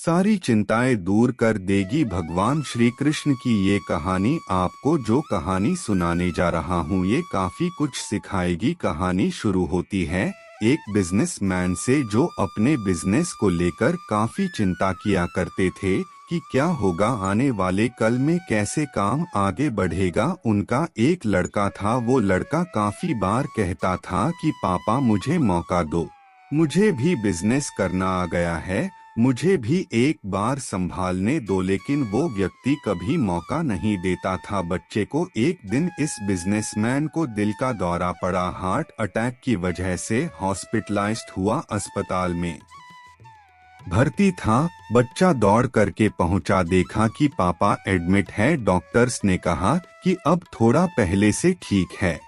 सारी चिंताएं दूर कर देगी। भगवान श्री कृष्ण की ये कहानी आपको जो कहानी सुनाने जा रहा हूँ ये काफी कुछ सिखाएगी। कहानी शुरू होती है एक बिजनेसमैन से जो अपने बिजनेस को लेकर काफी चिंता किया करते थे कि क्या होगा आने वाले कल में, कैसे काम आगे बढ़ेगा। उनका एक लड़का था। वो लड़का काफी बार कहता था कि पापा मुझे मौका दो, मुझे भी बिजनेस करना आ गया है, मुझे भी एक बार संभालने दो। लेकिन वो व्यक्ति कभी मौका नहीं देता था बच्चे को। एक दिन इस बिजनेसमैन को दिल का दौरा पड़ा। हार्ट अटैक की वजह से हॉस्पिटलाइज्ड हुआ, अस्पताल में भर्ती था। बच्चा दौड़ करके पहुंचा, देखा कि पापा एडमिट है। डॉक्टर्स ने कहा कि अब थोड़ा पहले से ठीक है,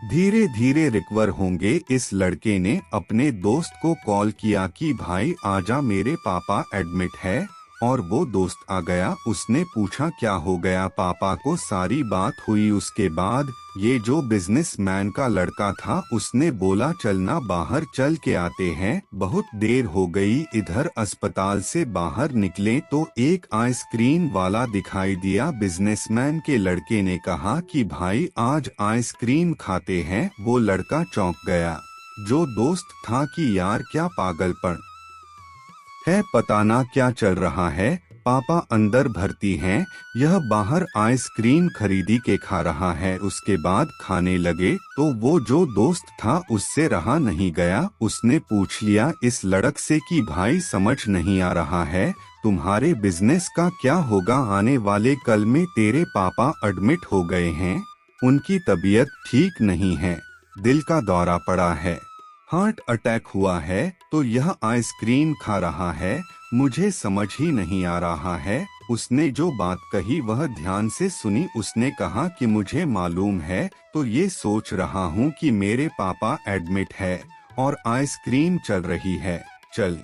धीरे धीरे रिकवर होंगे। इस लड़के ने अपने दोस्त को कॉल किया कि भाई आजा, मेरे पापा एडमिट है। और वो दोस्त आ गया। उसने पूछा क्या हो गया पापा को। सारी बात हुई। उसके बाद ये जो बिजनेसमैन का लड़का था उसने बोला चलना बाहर चल के आते हैं, बहुत देर हो गई। इधर अस्पताल से बाहर निकले तो एक आइसक्रीम वाला दिखाई दिया। बिजनेसमैन के लड़के ने कहा कि भाई आज आइसक्रीम खाते हैं। वो लड़का चौंक गया। जो दोस्त था कि यार क्या पागलपन है, पता ना क्या चल रहा है। पापा अंदर भर्ती हैं, यह बाहर आइसक्रीम खरीदी के खा रहा है। उसके बाद खाने लगे तो वो जो दोस्त था उससे रहा नहीं गया। उसने पूछ लिया इस लड़क से कि भाई समझ नहीं आ रहा है, तुम्हारे बिजनेस का क्या होगा आने वाले कल में। तेरे पापा एडमिट हो गए हैं, उनकी तबीयत ठीक नहीं है, दिल का दौरा पड़ा है, हार्ट अटैक हुआ है, तो यह आइसक्रीम खा रहा है, मुझे समझ ही नहीं आ रहा है। उसने जो बात कही वह ध्यान से सुनी। उसने कहा कि मुझे मालूम है, तो ये सोच रहा हूँ कि मेरे पापा एडमिट है और आइसक्रीम चल रही है, चल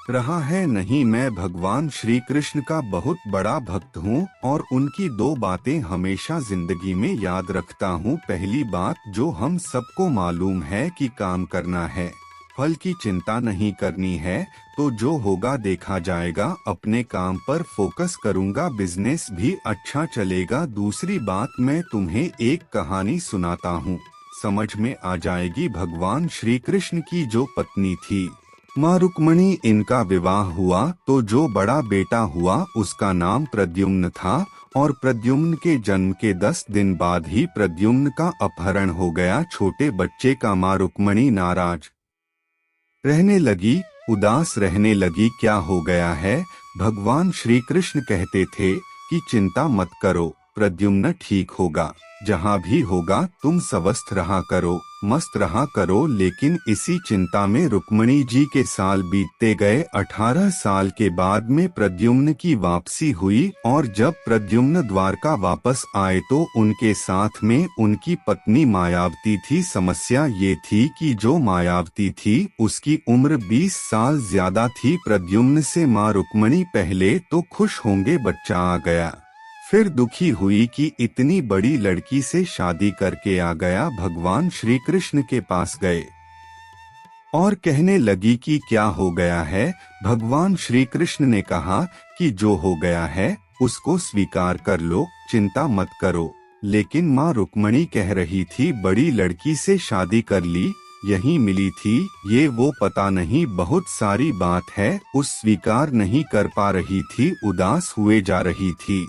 रहा है नहीं। मैं भगवान श्री कृष्ण का बहुत बड़ा भक्त हूँ और उनकी दो बातें हमेशा जिंदगी में याद रखता हूँ। पहली बात जो हम सबको मालूम है कि काम करना है, फल की चिंता नहीं करनी है, तो जो होगा देखा जाएगा। अपने काम पर फोकस करूँगा, बिजनेस भी अच्छा चलेगा। दूसरी बात मैं तुम्हें एक कहानी सुनाता हूँ, समझ में आ जाएगी। भगवान श्री कृष्ण की जो पत्नी थी माँ रुक्मणी, इनका विवाह हुआ तो जो बड़ा बेटा हुआ उसका नाम प्रद्युम्न था। और प्रद्युम्न के जन्म के 10 दिन बाद ही प्रद्युम्न का अपहरण हो गया। छोटे बच्चे का माँ रुक्मणी नाराज रहने लगी, उदास रहने लगी। क्या हो गया है? भगवान श्री कृष्ण कहते थे कि चिंता मत करो, प्रद्युम्न ठीक होगा, जहाँ भी होगा तुम स्वस्थ रहा करो, मस्त रहा करो। लेकिन इसी चिंता में रुक्मणी जी के साल बीतते गए। 18 साल के बाद में प्रद्युम्न की वापसी हुई और जब प्रद्युम्न द्वारका वापस आए तो उनके साथ में उनकी पत्नी मायावती थी। समस्या ये थी कि जो मायावती थी उसकी उम्र 20 साल ज्यादा थी प्रद्युम्न से। माँ रुक्मणी पहले तो खुश होंगे बच्चा आ गया, फिर दुखी हुई कि इतनी बड़ी लड़की से शादी करके आ गया। भगवान श्री कृष्ण के पास गए और कहने लगी कि क्या हो गया है। भगवान श्री कृष्ण ने कहा कि जो हो गया है उसको स्वीकार कर लो, चिंता मत करो। लेकिन माँ रुक्मणी कह रही थी बड़ी लड़की से शादी कर ली, यही मिली थी, ये वो पता नहीं, बहुत सारी बात है। उस स्वीकार नहीं कर पा रही थी, उदास हुए जा रही थी,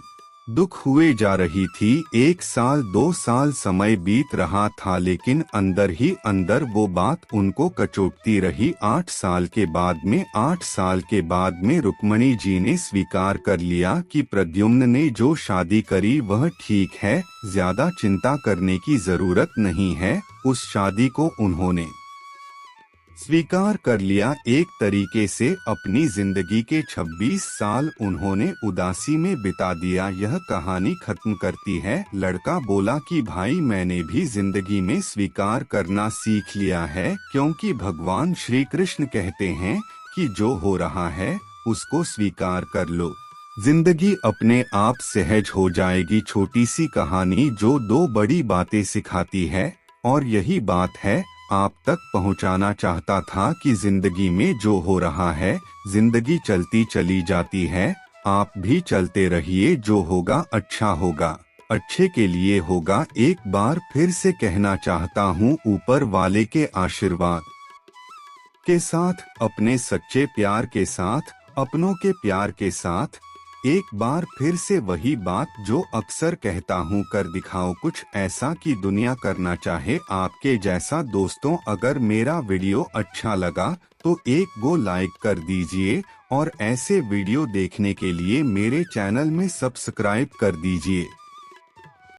दुख हुए जा रही थी। 1 साल 2 साल समय बीत रहा था लेकिन अंदर ही अंदर वो बात उनको कचोटती रही। 8 साल के बाद में रुक्मणी जी ने स्वीकार कर लिया कि प्रद्युम्न ने जो शादी करी वह ठीक है, ज्यादा चिंता करने की जरूरत नहीं है। उस शादी को उन्होंने स्वीकार कर लिया। एक तरीके से अपनी जिंदगी के 26 साल उन्होंने उदासी में बिता दिया। यह कहानी खत्म करती है। लड़का बोला कि भाई मैंने भी जिंदगी में स्वीकार करना सीख लिया है, क्योंकि भगवान श्री कृष्ण कहते हैं कि जो हो रहा है उसको स्वीकार कर लो, जिंदगी अपने आप सहज हो जाएगी। छोटी सी कहानी जो 2 बड़ी बातें सिखाती है और यही बात है आप तक पहुंचाना चाहता था कि जिंदगी में जो हो रहा है, जिंदगी चलती चली जाती है, आप भी चलते रहिए, जो होगा अच्छा होगा, अच्छे के लिए होगा। एक बार फिर से कहना चाहता हूँ, ऊपर वाले के आशीर्वाद के साथ, अपने सच्चे प्यार के साथ, अपनों के प्यार के साथ, एक बार फिर से वही बात जो अक्सर कहता हूँ, कर दिखाओ कुछ ऐसा कि दुनिया करना चाहे आपके जैसा। दोस्तों, अगर मेरा वीडियो अच्छा लगा तो एक गो लाइक कर दीजिए और ऐसे वीडियो देखने के लिए मेरे चैनल में सब्सक्राइब कर दीजिए।